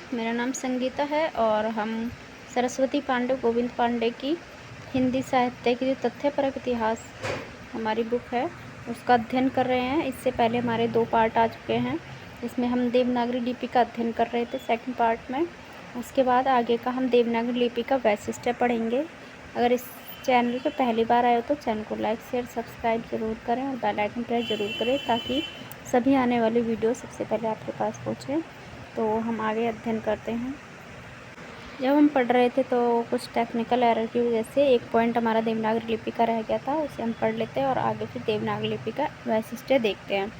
मेरा नाम संगीता है और हम सरस्वती पांडे गोविंद पांडे की हिंदी साहित्य की जो तथ्यपरक इतिहास हमारी बुक है उसका अध्ययन कर रहे हैं। इससे पहले हमारे 2 पार्ट आ चुके हैं, इसमें हम देवनागरी लिपि का अध्ययन कर रहे थे सेकंड पार्ट में। उसके बाद आगे का हम देवनागरी लिपि का वैशिष्ट्य पढ़ेंगे। अगर इस चैनल पे पहली बार आए हो तो चैनल को लाइक शेयर सब्सक्राइब ज़रूर करें और बेल आइकन प्रेस ज़रूर करें ताकि सभी आने वाली वीडियो सबसे पहले आपके पास पहुँचे। तो हम आगे अध्ययन करते हैं। जब हम पढ़ रहे थे तो कुछ टेक्निकल एरर की वजह से एक पॉइंट हमारा देवनागरी लिपि का रह गया था, उसे हम पढ़ लेते हैं और आगे फिर देवनागरी लिपि का वैशिष्ट्य देखते हैं।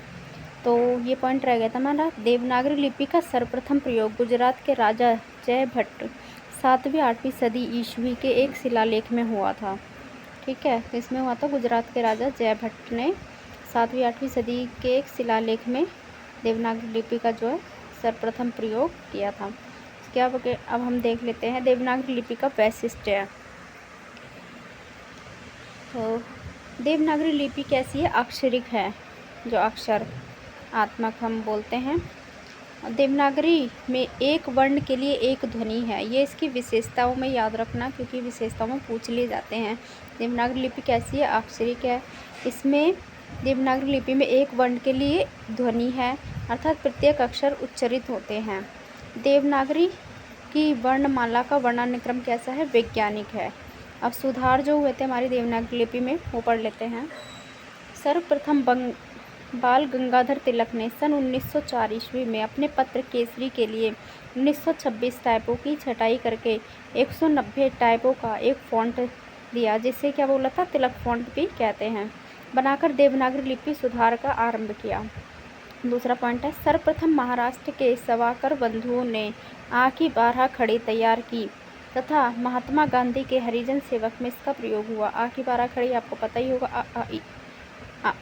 तो ये पॉइंट रह गया था हमारा, देवनागरी लिपि का सर्वप्रथम प्रयोग गुजरात के राजा जयभट्ट 7वीं-8वीं सदी ईस्वी के एक शिलालेख में हुआ था। ठीक है, तो इसमें हुआ था गुजरात के राजा जयभट्ट ने 7वीं-8वीं सदी के एक शिलालेख में देवनागरी लिपि का जो है सर्वप्रथम प्रयोग किया था। क्या अब हम देख लेते हैं देवनागरी लिपि का वैशिष्ट्य। तो देवनागरी लिपि कैसी है? अक्षरिक है, जो अक्षर आत्मक हम बोलते हैं। देवनागरी में एक वर्ण के लिए एक ध्वनि है, ये इसकी विशेषताओं में याद रखना क्योंकि विशेषताओं में पूछ लिए जाते हैं। देवनागरी लिपि कैसी है? अक्षरिक है। इसमें देवनागरी लिपि में एक वर्ण के लिए ध्वनि है, अर्थात प्रत्येक अक्षर उच्चरित होते हैं। देवनागरी की वर्णमाला का वर्णानुक्रम कैसा है? वैज्ञानिक है। अब सुधार जो हुए थे हमारी देवनागरी लिपि में वो पढ़ लेते हैं। सर्वप्रथम बाल गंगाधर तिलक ने सन 1904 ईस्वी में अपने पत्र केसरी के लिए 1926 टाइपों की छटाई करके 190 टाइपों का एक फॉन्ट दिया, जिसे क्या बोला था? तिलक फॉन्ट भी कहते हैं, बनाकर देवनागरी लिपि सुधार का आरंभ किया। दूसरा पॉइंट है, सर्वप्रथम महाराष्ट्र के सवाकर बंधुओं ने आ की 12 खड़ी तैयार की तथा महात्मा गांधी के हरिजन सेवक में इसका प्रयोग हुआ। आ की 12 खड़ी आपको पता ही होगा,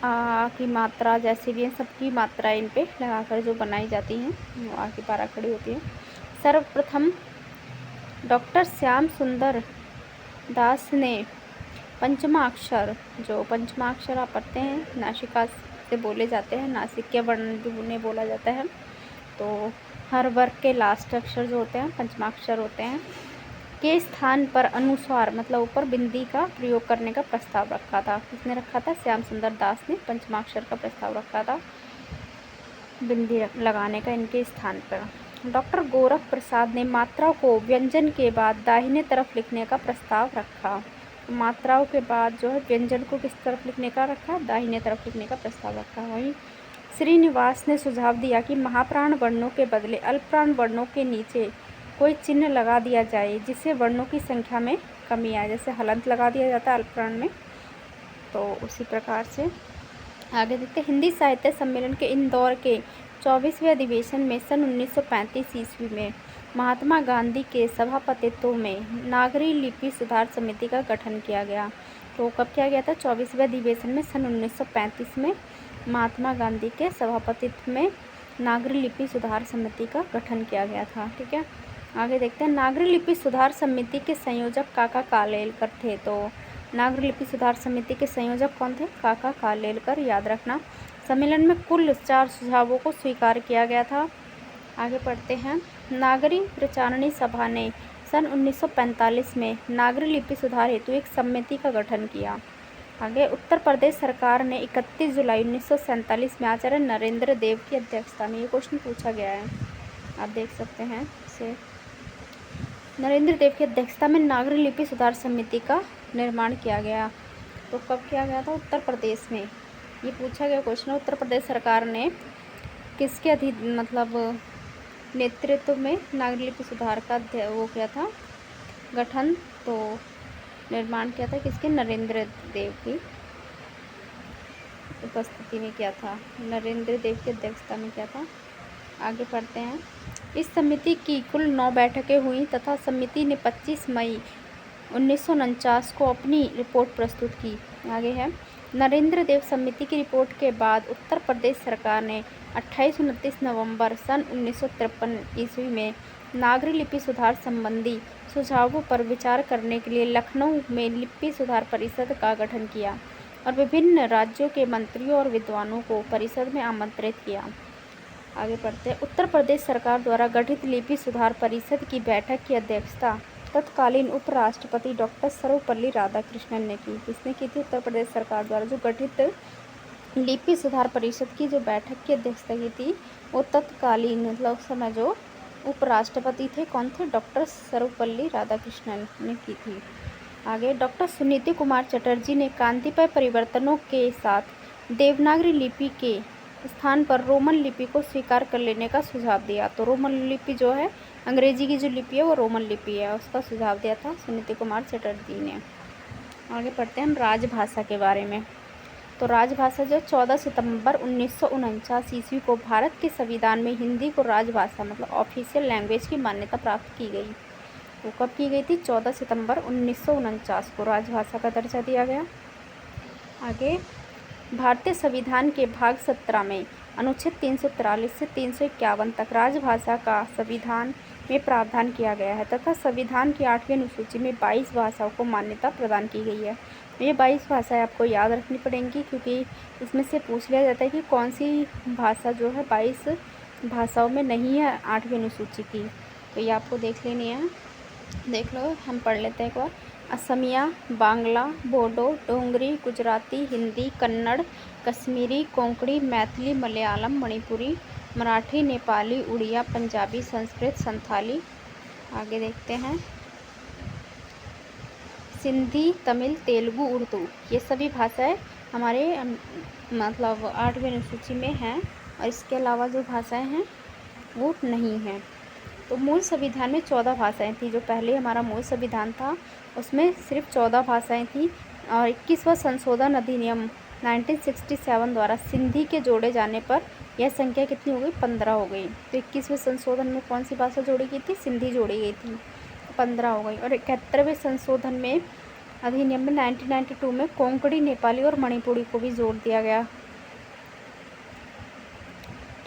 आ की मात्रा जैसे भी सबकी मात्रा इन पे लगाकर जो बनाई जाती हैं वो आ की 12 खड़ी होती है। सर्वप्रथम डॉक्टर श्याम सुंदर दास ने पंचमाक्षर, जो पंचमाक्षर आप पढ़ते हैं नासिका से बोले जाते हैं, नासिक के वर्ण भी उन्हें बोला जाता है। तो हर वर्ग के लास्ट अक्षर जो होते हैं पंचमाक्षर होते हैं, के स्थान पर अनुस्वार मतलब ऊपर बिंदी का प्रयोग करने का प्रस्ताव रखा था। किसने रखा था? श्याम सुंदर दास ने पंचमाक्षर का प्रस्ताव रखा था, बिंदी लगाने का इनके स्थान पर। डॉक्टर गोरख प्रसाद ने मात्राओं को व्यंजन के बाद दाहिने तरफ लिखने का प्रस्ताव रखा। मात्राओं के बाद जो है व्यंजन को किस तरफ लिखने का रखा? दाहिने तरफ लिखने का प्रस्ताव रखा। वहीं श्रीनिवास ने सुझाव दिया कि महाप्राण वर्णों के बदले अल्पप्राण वर्णों के नीचे कोई चिन्ह लगा दिया जाए जिससे वर्णों की संख्या में कमी आए, जैसे हलंत लगा दिया जाता है अल्पप्राण में, तो उसी प्रकार से आगे देखते हैं। हिंदी साहित्य सम्मेलन के इंदौर के 24वें अधिवेशन में सन 1935 ईस्वी में महात्मा गांधी के सभापतित्व में नागरी लिपि सुधार समिति का गठन किया गया। तो कब किया गया था? 24वें अधिवेशन में सन 1935 में महात्मा गांधी के सभापतित्व में नागरी लिपि सुधार समिति का गठन किया गया था। ठीक है, आगे देखते हैं। नागरी लिपि सुधार समिति के संयोजक काका कालेलकर थे। तो नागरी लिपि सुधार समिति के संयोजक कौन थे? काका कालेलकर, याद रखना। सम्मेलन में कुल 4 सुझावों को स्वीकार किया गया था। आगे पढ़ते हैं। नागरी प्रचारणी सभा ने सन 1945 में नागरी लिपि सुधार हेतु एक समिति का गठन किया। आगे उत्तर प्रदेश सरकार ने 31 जुलाई 1947 में आचार्य नरेंद्र देव की अध्यक्षता में, ये क्वेश्चन पूछा गया है, आप देख सकते हैं इसे। नरेंद्र देव की अध्यक्षता में नागरी लिपि सुधार समिति का निर्माण किया गया। तो कब किया गया था? उत्तर प्रदेश में, ये पूछा गया क्वेश्चन। उत्तर प्रदेश सरकार ने किसके नेतृत्व में नागरी लिपि सुधार का वो किया था गठन, तो निर्माण किया था किसके? नरेंद्र देव की उपस्थिति में किया था, नरेंद्र देव की अध्यक्षता में किया था। आगे पढ़ते हैं। इस समिति की कुल 9 बैठकें हुई तथा समिति ने 25 मई 1949 को अपनी रिपोर्ट प्रस्तुत की। आगे है। नरेंद्र देव समिति की रिपोर्ट के बाद उत्तर प्रदेश सरकार ने 28-29 नवंबर सन 1953 ईस्वी में नागरी लिपि सुधार संबंधी सुझावों पर विचार करने के लिए लखनऊ में लिपि सुधार परिषद का गठन किया और विभिन्न राज्यों के मंत्रियों और विद्वानों को परिषद में आमंत्रित किया। आगे पढ़ते हैं। उत्तर प्रदेश सरकार द्वारा गठित लिपि सुधार परिषद की बैठक की अध्यक्षता तत्कालीन उपराष्ट्रपति डॉक्टर सर्वपल्ली राधाकृष्णन ने की। किसने की थी? उत्तर प्रदेश सरकार द्वारा जो गठित लिपि सुधार परिषद की जो बैठक की अध्यक्षता की थी वो तत्कालीन मतलब उस समय जो उपराष्ट्रपति थे कौन थे? डॉक्टर सर्वपल्ली राधाकृष्णन ने की थी। आगे डॉक्टर सुनीति कुमार चटर्जी ने कांतिमय परिवर्तनों के साथ देवनागरी लिपि के स्थान पर रोमन लिपि को स्वीकार कर लेने का सुझाव दिया। तो रोमन लिपि जो है अंग्रेजी की जो लिपि है वो रोमन लिपि है, उसका सुझाव दिया था सुनीति कुमार चटर्जी ने। आगे पढ़ते हैं हम राजभाषा के बारे में। तो राजभाषा जो 14 सितंबर 1949 ईस्वी को भारत के संविधान में हिंदी को राजभाषा मतलब ऑफिशियल लैंग्वेज की मान्यता प्राप्त की गई। वो कब की गई थी? 14 सितंबर 1949 को राजभाषा का दर्जा दिया गया। आगे भारतीय संविधान के भाग 17 में अनुच्छेद 343 से 351 तक राजभाषा का संविधान में प्रावधान किया गया है तथा संविधान की 8वीं अनुसूची में 22 भाषाओं को मान्यता प्रदान की गई है। ये 22 भाषाएं आपको याद रखनी पड़ेंगी क्योंकि इसमें से पूछ लिया जाता है कि कौन सी भाषा जो है 22 भाषाओं में नहीं है 8वीं अनुसूची की, तो ये आपको देख लेनी है। देख लो, हम पढ़ लेते हैं एक बार। असमिया, बांग्ला, बोडो, डोंगरी, गुजराती, हिंदी, कन्नड़, कश्मीरी, कोंकणी, मैथिली, मलयालम, मणिपुरी, मराठी, नेपाली, उड़िया, पंजाबी, संस्कृत, संथाली। आगे देखते हैं सिंधी, तमिल, तेलुगु, उर्दू, ये सभी भाषाएं हमारे मतलब 8वीं अनुसूची में हैं और इसके अलावा जो भाषाएं हैं वो नहीं हैं। तो मूल संविधान में 14 भाषाएं थी। जो पहले हमारा मूल संविधान था उसमें सिर्फ 14 भाषाएं थी और 21वां संशोधन अधिनियम 1967 द्वारा सिंधी के जोड़े जाने पर यह संख्या कितनी हो गई? 15 हो गई। तो 21वें संशोधन में कौन सी भाषा जोड़ी गई थी? सिंधी जोड़ी गई थी, 15 हो गई। और 71वें संशोधन में अधिनियम में 1992 में कोंकणी, नेपाली और मणिपुरी को भी जोड़ दिया गया।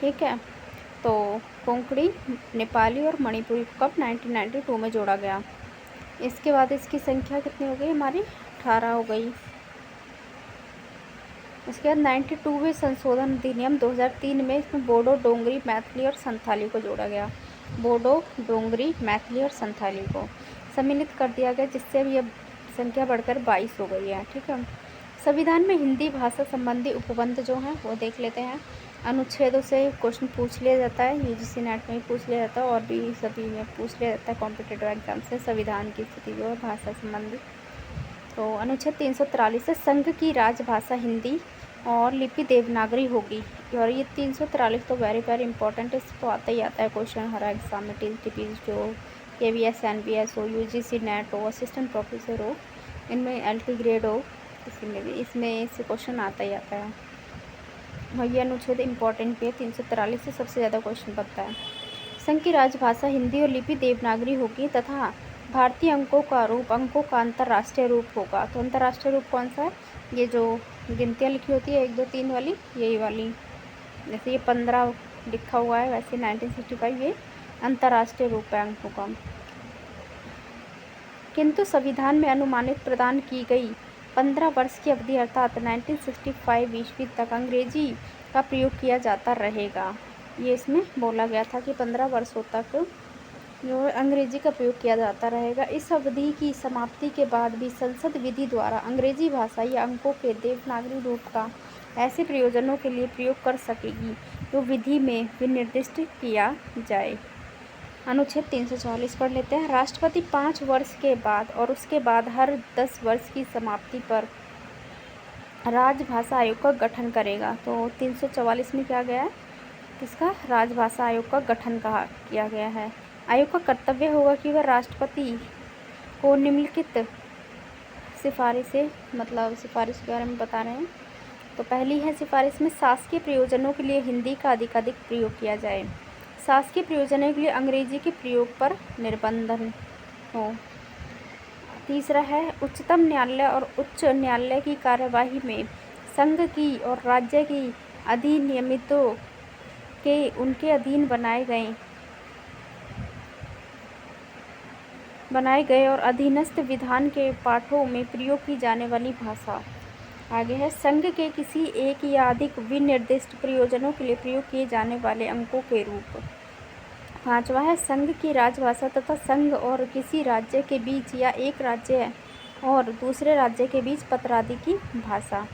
ठीक है, तो कोंकणी, नेपाली और मणिपुरी को कब? 1992 में जोड़ा गया। इसके बाद इसकी संख्या कितनी हो गई? हमारी 18 हो गई। इसके बाद 92वें संशोधन अधिनियम 2003 में इसमें बोडो, डोंगरी, मैथिली और संथाली को जोड़ा गया। बोडो, डोंगरी, मैथिली और संथाली को सम्मिलित कर दिया गया जिससे अब यह संख्या बढ़कर 22 हो गई है। ठीक है, संविधान में हिंदी भाषा संबंधी उपबंध जो हैं वो देख लेते हैं। अनुच्छेदों से क्वेश्चन पूछ लिया जाता है, यूजीसी नेट में भी पूछ लिया जाता है और भी सभी में पूछ लिया जाता है कॉम्पिटिटिव एग्जाम से संविधान की स्थिति जो है भाषा संबंधी। तो अनुच्छेद 343 से संघ की राजभाषा हिंदी और लिपि देवनागरी होगी। और ये 343 तो वेरी वेरी इंपॉर्टेंट है, इसको आता ही आता है क्वेश्चन हर एग्जाम में। टीपी जो KVS, NBS हो, यूजीसी नेट हो, असिस्टेंट प्रोफेसर हो, इनमें LT ग्रेड हो, इसमें से क्वेश्चन आता ही आता है। और ये अनुच्छेद इंपॉर्टेंट भी है, 343 से सबसे ज़्यादा क्वेश्चन बनता है। संघ की राजभाषा हिंदी और लिपि देवनागरी होगी तथा भारतीय अंकों का रूप अंकों का अंतर्राष्ट्रीय रूप होगा। तो अंतर्राष्ट्रीय रूप कौन सा है? ये जो गिनतियाँ लिखी होती है 1, 2, 3 वाली, यही वाली। जैसे ये 15 लिखा हुआ है वैसे 1965 ये अंतर्राष्ट्रीय रूप है अंकों का। किंतु संविधान में अनुमानित प्रदान की गई 15 वर्ष की अवधि अर्थात 1965 ईस्वी तक अंग्रेजी का प्रयोग किया जाता रहेगा। ये इसमें बोला गया था कि 15 वर्षों तक जो अंग्रेजी का प्रयोग किया जाता रहेगा। इस अवधि की समाप्ति के बाद भी संसद विधि द्वारा अंग्रेजी भाषा या अंकों के देवनागरी रूप का ऐसे प्रयोजनों के लिए प्रयोग कर सकेगी जो विधि में विनिर्दिष्ट किया जाए। अनुच्छेद 340 पढ़ लेते हैं। राष्ट्रपति 5 वर्ष के बाद और उसके बाद हर 10 वर्ष की समाप्ति पर राजभाषा आयोग का गठन करेगा। तो 344 में क्या गया है? किसका? राजभाषा आयोग का गठन किया गया है। आयोग का कर्तव्य होगा कि वह राष्ट्रपति को निम्नलिखित सिफारिशें, मतलब सिफारिश के बारे में बता रहे हैं। तो पहली है सिफारिश में शासकीय प्रयोजनों के लिए हिंदी का अधिकाधिक प्रयोग किया जाए। शासकीय प्रयोजनों के लिए अंग्रेजी के प्रयोग पर निर्बंधन हो। तीसरा है उच्चतम न्यायालय और उच्च न्यायालय की कार्यवाही में संघ की और राज्य की अधिनियमितों के उनके अधीन बनाए गए और अधीनस्थ विधान के पाठों में प्रयोग की जाने वाली भाषा आगे है संघ के किसी एक या अधिक विनिर्दिष्ट प्रयोजनों के लिए प्रयोग किए जाने वाले अंकों के रूप। 5वां है संघ की राजभाषा तथा संघ और किसी राज्य के बीच या एक राज्य और दूसरे राज्य के बीच पत्र आदि की भाषा।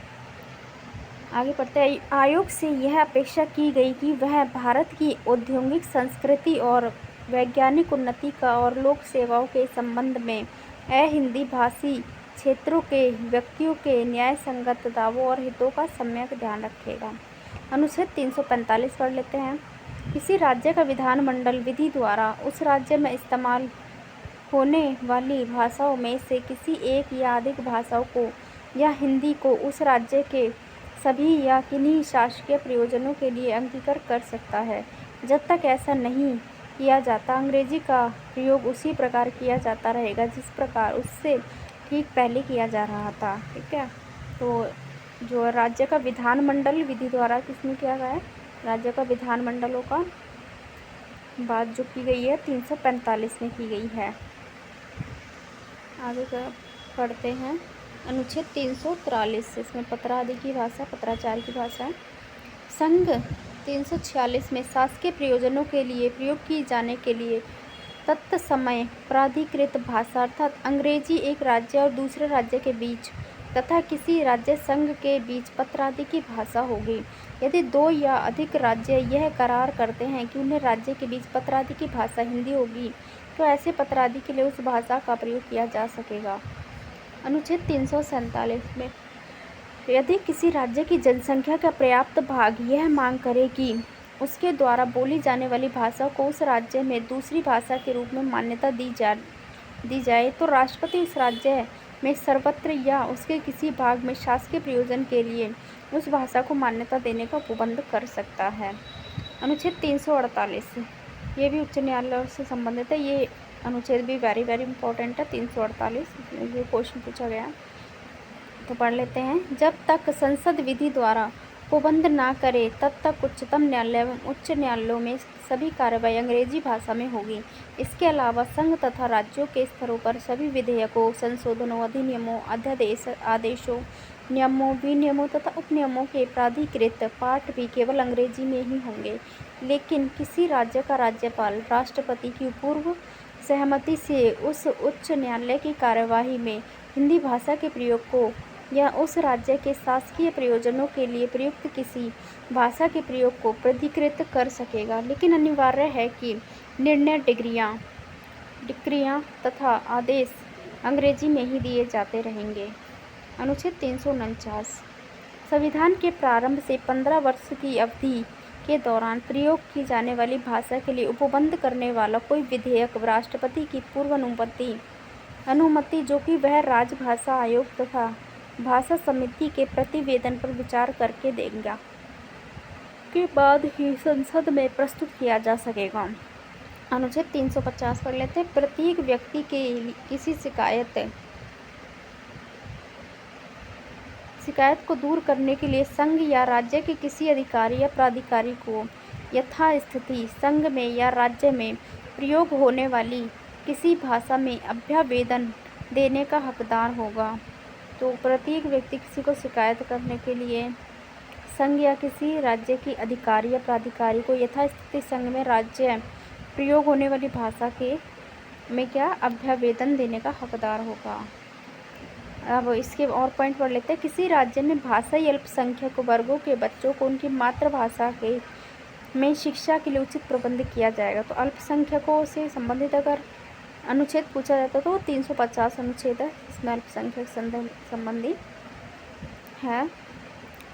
आगे पढ़ते हैं। आयोग से यह अपेक्षा की गई कि वह भारत की औद्योगिक संस्कृति और वैज्ञानिक उन्नति का और लोक सेवाओं के संबंध में अहिंदी भाषी क्षेत्रों के व्यक्तियों के न्याय संगत दावों और हितों का सम्यक ध्यान रखेगा। अनुच्छेद 345 पढ़ लेते हैं। किसी राज्य का विधानमंडल विधि द्वारा उस राज्य में इस्तेमाल होने वाली भाषाओं में से किसी एक या अधिक भाषाओं को या हिंदी को उस राज्य के सभी या किन्हीं शासकीय प्रयोजनों के लिए अंगीकृत कर सकता है। जब तक ऐसा नहीं किया जाता अंग्रेजी का प्रयोग उसी प्रकार किया जाता रहेगा जिस प्रकार उससे ठीक पहले किया जा रहा था। ठीक है, तो जो राज्य का विधानमंडल विधि द्वारा किसमें किया गया है, राज्य का विधानमंडलों का बात जो की गई है 345 में की गई है। आगे पढ़ते हैं। अनुच्छेद 343, इसमें पत्र आदि की भाषा, पत्राचार की भाषा। संघ 346 में शासकीय प्रयोजनों के लिए प्रयोग की जाने के लिए तत्समय प्राधिकृत भाषा अर्थात अंग्रेजी एक राज्य और दूसरे राज्य के बीच तथा किसी राज्य संघ के बीच पत्र आदि की भाषा होगी। यदि दो या अधिक राज्य यह करार करते हैं कि उन्हें राज्य के बीच पत्र आदि की भाषा हिंदी होगी तो ऐसे पत्र आदि के लिए उस भाषा का प्रयोग किया जा सकेगा। अनुच्छेद 347 में यदि किसी राज्य की जनसंख्या का पर्याप्त भाग यह मांग करे कि उसके द्वारा बोली जाने वाली भाषा को उस राज्य में दूसरी भाषा के रूप में मान्यता दी जाए तो राष्ट्रपति उस राज्य में सर्वत्र या उसके किसी भाग में शासकीय प्रयोजन के लिए उस भाषा को मान्यता देने का उपबंध कर सकता है। अनुच्छेद 348 ये भी उच्च न्यायालय से संबंधित है। ये अनुच्छेद भी वेरी इंपॉर्टेंट है। 348 ये क्वेश्चन पूछा गया तो पढ़ लेते हैं। जब तक संसद विधि द्वारा उपबंध ना करे तब तक उच्चतम न्यायालय एवं उच्च न्यायालयों में सभी कार्रवाई अंग्रेजी भाषा में होगी। इसके अलावा संघ तथा राज्यों के स्तरों पर सभी विधेयकों, संशोधनों, अधिनियमों, अध्यादेश, आदेशों, नियमों, विनियमों तथा उपनियमों के प्राधिकृत पाठ भी केवल अंग्रेजी में ही होंगे। लेकिन किसी राज्य का राज्यपाल राष्ट्रपति की पूर्व सहमति से उस उच्च न्यायालय की कार्यवाही में हिंदी भाषा के प्रयोग को या उस राज्य के शासकीय प्रयोजनों के लिए प्रयुक्त किसी भाषा के प्रयोग को प्राधिकृत कर सकेगा। लेकिन अनिवार्य है कि निर्णय, डिक्रियाँ तथा आदेश अंग्रेजी में ही दिए जाते रहेंगे। अनुच्छेद 349 संविधान के प्रारंभ से 15 वर्ष की अवधि के दौरान प्रयोग की जाने वाली भाषा के लिए उपबंध करने वाला कोई विधेयक राष्ट्रपति की पूर्व अनुमति जो कि वह राजभाषा आयोग तथा भाषा समिति के प्रतिवेदन पर विचार करके देगा के बाद ही संसद में प्रस्तुत किया जा सकेगा। अनुच्छेद 350 पढ़ लेते हैं। प्रत्येक व्यक्ति के किसी शिकायत को दूर करने के लिए संघ या राज्य के किसी अधिकारी या प्राधिकारी को यथास्थिति संघ में या राज्य में प्रयोग होने वाली किसी भाषा में अभ्यावेदन देने का हकदार होगा। तो प्रत्येक व्यक्ति किसी को शिकायत करने के लिए संघ या किसी राज्य की अधिकारी या प्राधिकारी को यथास्थिति संघ में राज्य प्रयोग होने वाली भाषा के में क्या अभ्यावेदन देने का हकदार होगा। अब इसके और पॉइंट पढ़ लेते हैं। किसी राज्य में भाषाई अल्पसंख्यक वर्गों के बच्चों को उनकी मातृभाषा के में शिक्षा के लिए उचित प्रबंध किया जाएगा। तो अल्पसंख्यकों से संबंधित अगर अनुच्छेद पूछा जाता तो 350 अनुच्छेद है, इसमें अल्पसंख्यक संबंधी है।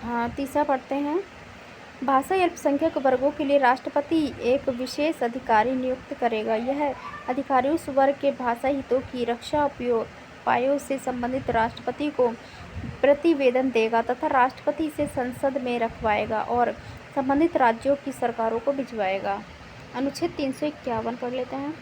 हाँ, तीसरा पढ़ते हैं। भाषाई अल्पसंख्यक वर्गों के लिए राष्ट्रपति एक विशेष अधिकारी नियुक्त करेगा। यह अधिकारी उस वर्ग के भाषाई हितों की रक्षा उपायों से संबंधित राष्ट्रपति को प्रतिवेदन देगा तथा राष्ट्रपति से संसद में रखवाएगा और संबंधित राज्यों की सरकारों को भिजवाएगा। अनुच्छेद 351 पढ़ लेते हैं।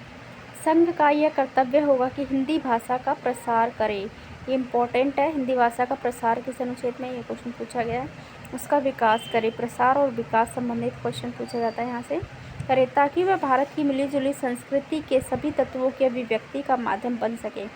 संघ का यह कर्तव्य होगा कि हिंदी भाषा का प्रसार करे। ये इम्पोर्टेंट है। हिंदी भाषा का प्रसार किस अनुच्छेद में ये क्वेश्चन पूछा गया है। उसका विकास करे। प्रसार और विकास संबंधित क्वेश्चन पूछा जाता है यहाँ से। करे ताकि वह भारत की मिलीजुली संस्कृति के सभी तत्वों की अभिव्यक्ति का माध्यम बन सके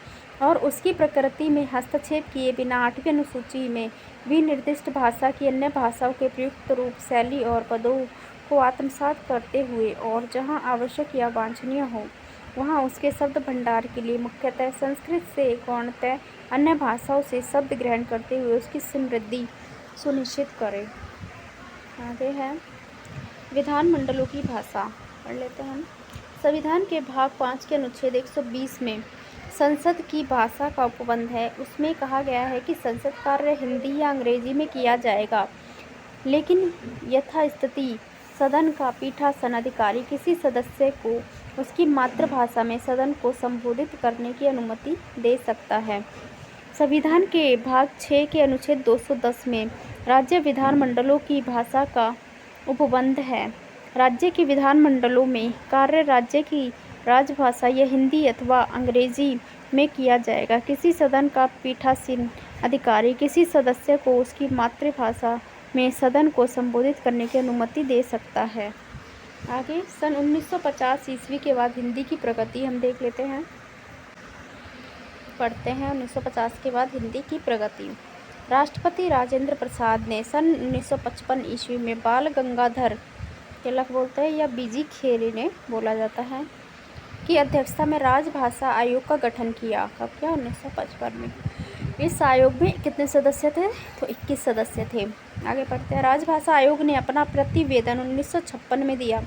और उसकी प्रकृति में हस्तक्षेप किए बिना 8वीं अनुसूची में विनिर्दिष्ट भाषा की अन्य भाषाओं के प्रयुक्त रूप, शैली और पदों को आत्मसात करते हुए और जहाँ आवश्यक या वांछनीय हो वहाँ उसके शब्द भंडार के लिए मुख्यतः संस्कृत से गौणतः अन्य भाषाओं से शब्द ग्रहण करते हुए उसकी समृद्धि सुनिश्चित करें। आगे है विधानमंडलों की भाषा, पढ़ लेते हैं हम। संविधान के भाग 5 के अनुच्छेद 120 में संसद की भाषा का उपबंध है। उसमें कहा गया है कि संसद कार्य हिंदी या अंग्रेजी में किया जाएगा, लेकिन यथास्थिति सदन का पीठासन अधिकारी किसी सदस्य को उसकी मातृभाषा में सदन को संबोधित करने की अनुमति दे सकता है। संविधान के भाग 6 के अनुच्छेद 210 में राज्य विधानमंडलों की भाषा का उपबंध है। राज्य के विधानमंडलों में कार्य राज्य की राजभाषा या हिंदी अथवा अंग्रेजी में किया जाएगा। किसी सदन का पीठासीन अधिकारी किसी सदस्य को उसकी मातृभाषा में सदन को संबोधित करने की अनुमति दे सकता है। आगे सन 1950 ईस्वी के बाद हिंदी की प्रगति हम देख लेते हैं, पढ़ते हैं। 1950 के बाद हिंदी की प्रगति। राष्ट्रपति राजेंद्र प्रसाद ने सन 1955 ईस्वी में बाल गंगाधर तिलक बोलते हैं या बीजी खेरी ने बोला जाता है की अध्यक्षता में राजभाषा आयोग का गठन किया। कब किया? 1955 में। इस आयोग में कितने सदस्य थे? तो 21 सदस्य थे। आगे पढ़ते हैं। राजभाषा आयोग ने अपना प्रतिवेदन 1956 में दिया,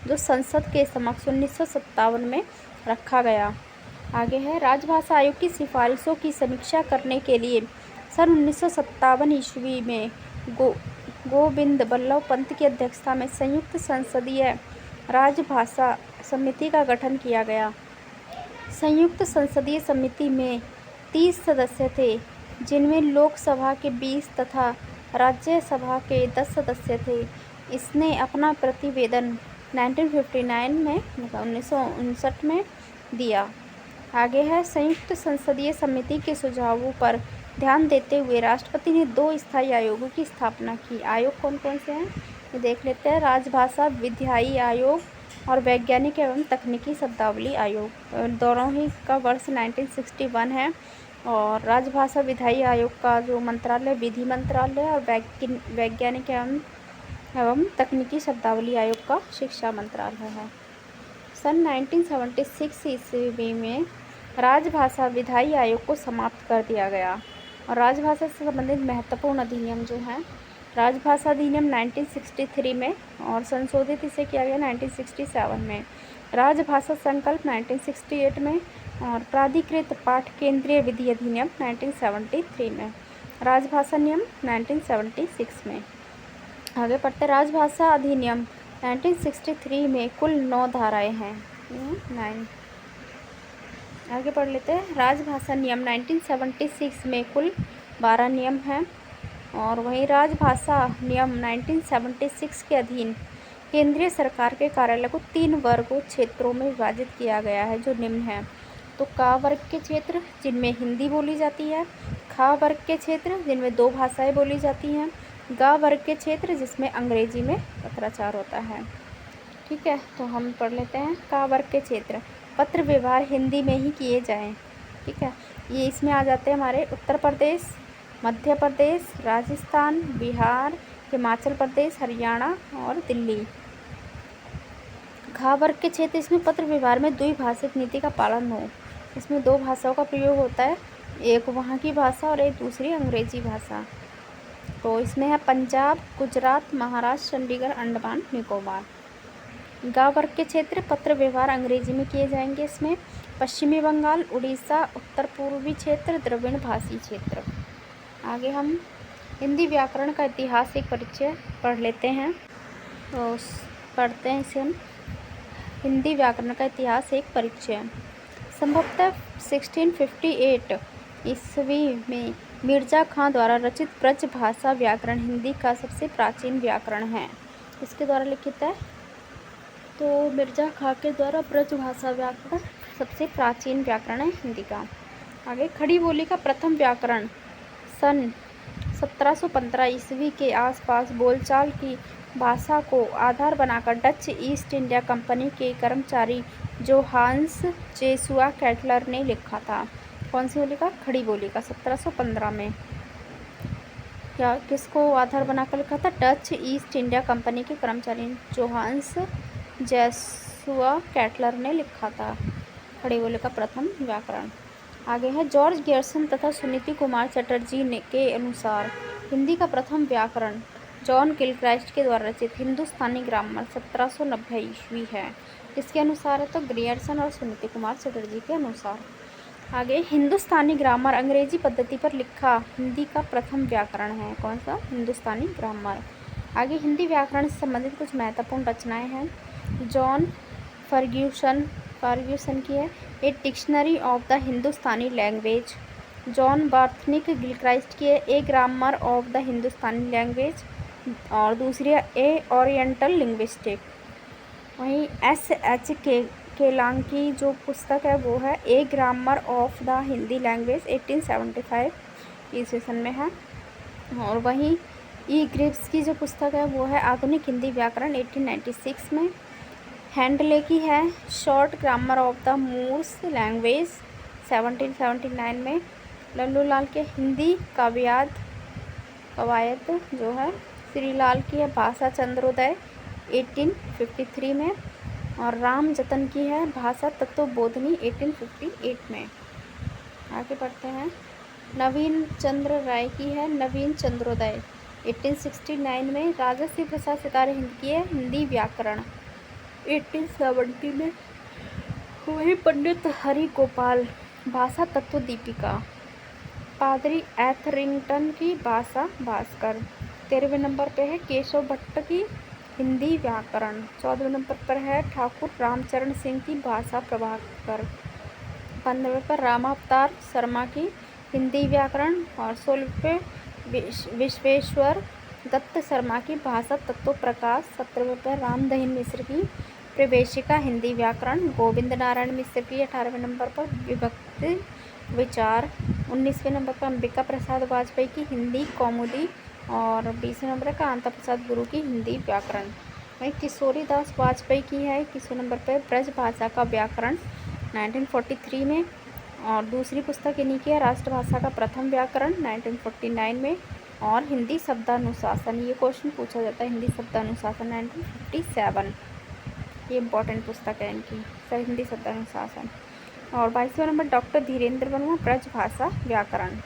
जो संसद के समक्ष 1957 में रखा गया। आगे है राजभाषा आयोग की सिफारिशों की समीक्षा करने के लिए सन 1957 ईस्वी में गोविंद बल्लभ पंत की अध्यक्षता में संयुक्त संसदीय राजभाषा समिति का गठन किया गया। संयुक्त संसदीय समिति में 30 सदस्य थे, जिनमें लोकसभा के 20 तथा राज्यसभा के 10 सदस्य थे। इसने अपना प्रतिवेदन 1959 में दिया। आगे है संयुक्त संसदीय समिति के सुझावों पर ध्यान देते हुए राष्ट्रपति ने 2 स्थायी आयोगों की स्थापना की। आयोग कौन कौन से हैं ये देख लेते हैं। राजभाषा विधायी आयोग और वैज्ञानिक एवं तकनीकी शब्दावली आयोग, दोनों ही का वर्ष 1961 है। और राजभाषा विधायी आयोग का जो मंत्रालय विधि मंत्रालय और वैज्ञानिक एवं तकनीकी शब्दावली आयोग का शिक्षा मंत्रालय है। सन 1976 ईस्वी में राजभाषा विधायी आयोग को समाप्त कर दिया गया और राजभाषा से संबंधित महत्वपूर्ण अधिनियम जो हैं राजभाषा अधिनियम 1963 में और संशोधित इसे किया गया 1967 में, राजभाषा संकल्प 1968 में और प्राधिकृत पाठ केंद्रीय विधि अधिनियम 1973 में, राजभाषा नियम 1976 में। आगे पढ़ते राजभाषा अधिनियम 1963 में कुल 9 धाराएं हैं। 9 आगे पढ़ लेते हैं। राजभाषा नियम 1976 में कुल 12 नियम हैं और वहीं राजभाषा नियम 1976 के अधीन केंद्रीय सरकार के कार्यालय को 3 वर्गों क्षेत्रों में विभाजित किया गया है, जो निम्न हैं। तो का वर्ग के क्षेत्र जिनमें हिंदी बोली जाती है, खा वर्ग के क्षेत्र जिनमें 2 भाषाएं बोली जाती हैं, गा वर्ग के क्षेत्र जिसमें अंग्रेजी में पत्राचार होता है। ठीक है, तो हम पढ़ लेते हैं। का वर्ग के क्षेत्र पत्र व्यवहार हिंदी में ही किए जाएं। ठीक है, ये इसमें आ जाते हैं हमारे उत्तर प्रदेश, मध्य प्रदेश, राजस्थान, बिहार, हिमाचल प्रदेश, हरियाणा और दिल्ली। घा वर्ग के क्षेत्र इसमें पत्र व्यवहार में द्विभाषिक नीति का पालन हो। इसमें 2 भाषाओं का प्रयोग होता है, एक वहाँ की भाषा और एक दूसरी अंग्रेजी भाषा। तो इसमें है पंजाब, गुजरात, महाराष्ट्र, चंडीगढ़, अंडमान निकोबार। गा वर्ग के क्षेत्र पत्र व्यवहार अंग्रेजी में किए जाएंगे। इसमें पश्चिमी बंगाल, उड़ीसा, उत्तर पूर्वी क्षेत्र, द्रविड़ भाषी क्षेत्र। आगे हम हिंदी व्याकरण का इतिहास एक परिचय पढ़ लेते हैं। तो पढ़ते हैं इसे हम। हिंदी व्याकरण का इतिहास एक परिचय। संभवतः 1658 ईस्वी में मिर्जा खां द्वारा रचित ब्रज भाषा व्याकरण हिंदी का सबसे प्राचीन व्याकरण है। इसके द्वारा लिखित है, तो मिर्जा खां के द्वारा ब्रज भाषा व्याकरण सबसे प्राचीन व्याकरण है हिंदी का। आगे खड़ी बोली का प्रथम व्याकरण सन 1715 ईस्वी के आसपास बोलचाल की भाषा को आधार बनाकर डच ईस्ट इंडिया कंपनी के कर्मचारी जोहान्स जेसुआ कैटलर ने लिखा था। कौन सी बोली का? खड़ी बोली का 1715 में। क्या किसको आधार बनाकर लिखा था? डच ईस्ट इंडिया कंपनी के कर्मचारी जोहान्स जेसुआ कैटलर ने लिखा था खड़ी बोली का प्रथम व्याकरण। आगे है जॉर्ज गियर्सन तथा सुनीति कुमार चटर्जी ने के अनुसार हिंदी का प्रथम व्याकरण जॉन गिलक्राइस्ट के द्वारा रचित हिंदुस्तानी ग्रामर 1790 ईस्वी है। किसके अनुसार है? तो ग्रियर्सन और सुनीति कुमार चटर्जी के अनुसार। आगे हिंदुस्तानी ग्रामर अंग्रेजी पद्धति पर लिखा हिंदी का प्रथम व्याकरण है। कौन सा? हिंदुस्तानी ग्रामर। आगे हिंदी व्याकरण से संबंधित कुछ महत्वपूर्ण रचनाएं हैं। जॉन फर्ग्यूसन की है a dictionary of the Hindustani language. John Borthwick Gilchrist की है a grammar of the Hindustani language और दूसरी है ए ओरिएंटल लिंग्विस्टिक। वहीं SH केलांग की जो पुस्तक है वो है a grammar of the Hindi language 1875 ईस्वी सन में है। और वहीं ई ग्रिव्स की जो पुस्तक है वो है आधुनिक हिंदी व्याकरण 1896 में। हैंडले की है short grammar of the Moors language 1779 में। लल्लू लाल के हिंदी कवायद जो है। श्रीलाल की है भाषा चंद्रोदय 1853 में। और राम जतन की है भाषा तत्वबोधिनी 1858 में। आगे बढ़ते हैं। नवीन चंद्र राय की है नवीन चंद्रोदय 1869 में। राजश्री प्रसाद सितारे हिंद की है हिंदी व्याकरण 1870 में। वही पंडित हरि गोपाल भाषा तत्व दीपिका। पादरी एथरिंगटन की भाषा भास्कर। 13वें नंबर पे है केशव भट्ट की हिंदी व्याकरण। 14वें नंबर पर है ठाकुर रामचरण सिंह की भाषा प्रभाकर। 15वें पर रामावतार शर्मा की हिंदी व्याकरण और 16वें विश्वेश्वर दत्त शर्मा की भाषा तत्व प्रकाश। 17वें पर रामदहिन मिश्र की प्रवेशिका हिंदी व्याकरण। गोविंद नारायण मिश्र की 18वें नंबर पर विभक्ति विचार। 19वें नंबर पर अंबिका प्रसाद वाजपेयी की हिंदी कौमुदी और 20वें नंबर का कांता प्रसाद गुरु की हिंदी व्याकरण। वहीं किशोरी दास वाजपेयी की है 21वें नंबर पर ब्रज भाषा का व्याकरण 1943 में। और दूसरी पुस्तक इन्हीं की है राष्ट्रभाषा का प्रथम व्याकरण 1949 में। और हिंदी शब्दानुशासन, ये क्वेश्चन पूछा जाता है हिंदी शब्दानुशासन 1957। ये इंपॉर्टेंट पुस्तक है इनकी हिंदी शब्दानुशासन। और 22वें नंबर डॉक्टर धीरेन्द्र वर्मा ब्रज भाषा व्याकरण।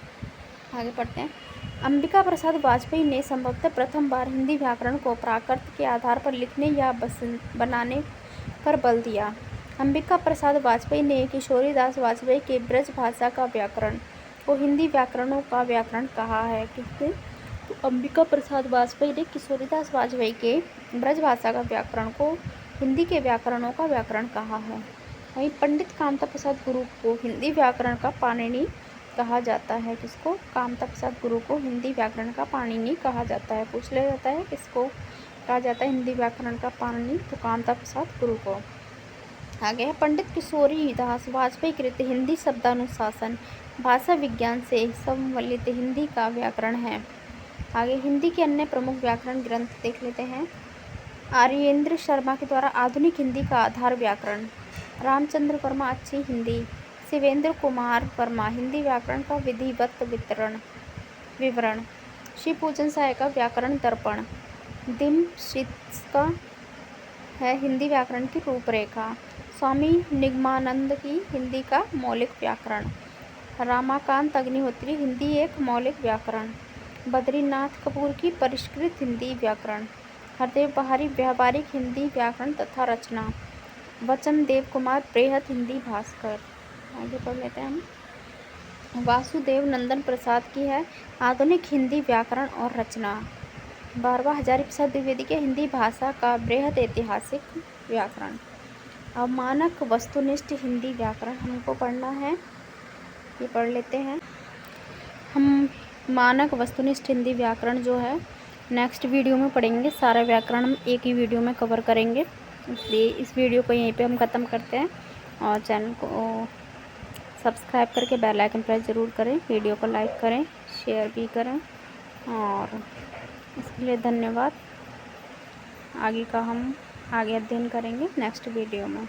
आगे पढ़ते हैं। अंबिका प्रसाद वाजपेयी ने संभवतः प्रथम बार हिंदी व्याकरण को प्राकृत के आधार पर लिखने या बनाने पर बल दिया। अंबिका प्रसाद वाजपेयी ने किशोरी दास वाजपेयी के ब्रज भाषा का व्याकरण को हिंदी व्याकरणों का व्याकरण कहा है। किसने? तो अंबिका प्रसाद वाजपेयी ने किशोरी दास वाजपेयी के ब्रज भाषा का व्याकरण को हिंदी के व्याकरणों का व्याकरण कहा है। वहीं पंडित कामता प्रसाद गुरु को हिंदी व्याकरण का पाणिनि कहा जाता है। किसको? कामता प्रसाद गुरु को हिंदी व्याकरण का पाणिनि कहा जाता है। पूछ लिया जाता है किसको कहा जाता है हिंदी व्याकरण का पाणिनि? तो कामता प्रसाद गुरु को। आगे है पंडित किशोरी दास वाजपेयी कृत हिंदी शब्दानुशासन भाषा विज्ञान से सम्मिलित हिंदी का व्याकरण है। आगे हिंदी के अन्य प्रमुख व्याकरण ग्रंथ देख लेते हैं। आर्येंद्र शर्मा के द्वारा आधुनिक हिंदी का आधार व्याकरण। रामचंद्र वर्मा अच्छी हिंदी। शिवेंद्र कुमार वर्मा हिंदी व्याकरण का विधिवत विवरण। शिव पूजन साय का व्याकरण दर्पण। दिमशित्स का है हिंदी व्याकरण की रूपरेखा। स्वामी निगमानंद की हिंदी का मौलिक व्याकरण। रामाकांत अग्निहोत्री हिंदी एक मौलिक व्याकरण। बद्रीनाथ कपूर की परिष्कृत हिंदी व्याकरण। हरदेव बहारी व्यावहारिक हिंदी व्याकरण तथा रचना। वचन देव कुमार बृहत हिंदी भास्कर। आगे पढ़ लेते हैं हम। वासुदेव नंदन प्रसाद की है आधुनिक हिंदी व्याकरण और रचना। 12वां हजारी प्रसाद द्विवेदी के हिंदी भाषा का बृहत ऐतिहासिक व्याकरण। अब मानक वस्तुनिष्ठ हिंदी व्याकरण हमको पढ़ना है, ये पढ़ लेते हैं हम। मानक वस्तुनिष्ठ हिंदी व्याकरण जो है नेक्स्ट वीडियो में पढ़ेंगे। सारा व्याकरण हम एक ही वीडियो में कवर करेंगे, इसलिए इस वीडियो को यहीं पे हम ख़त्म करते हैं। और चैनल को सब्सक्राइब करके बेल आइकन प्रेस ज़रूर करें, वीडियो को लाइक करें, शेयर भी करें। और इसके लिए धन्यवाद। आगे का हम आगे अध्ययन करेंगे नेक्स्ट वीडियो में।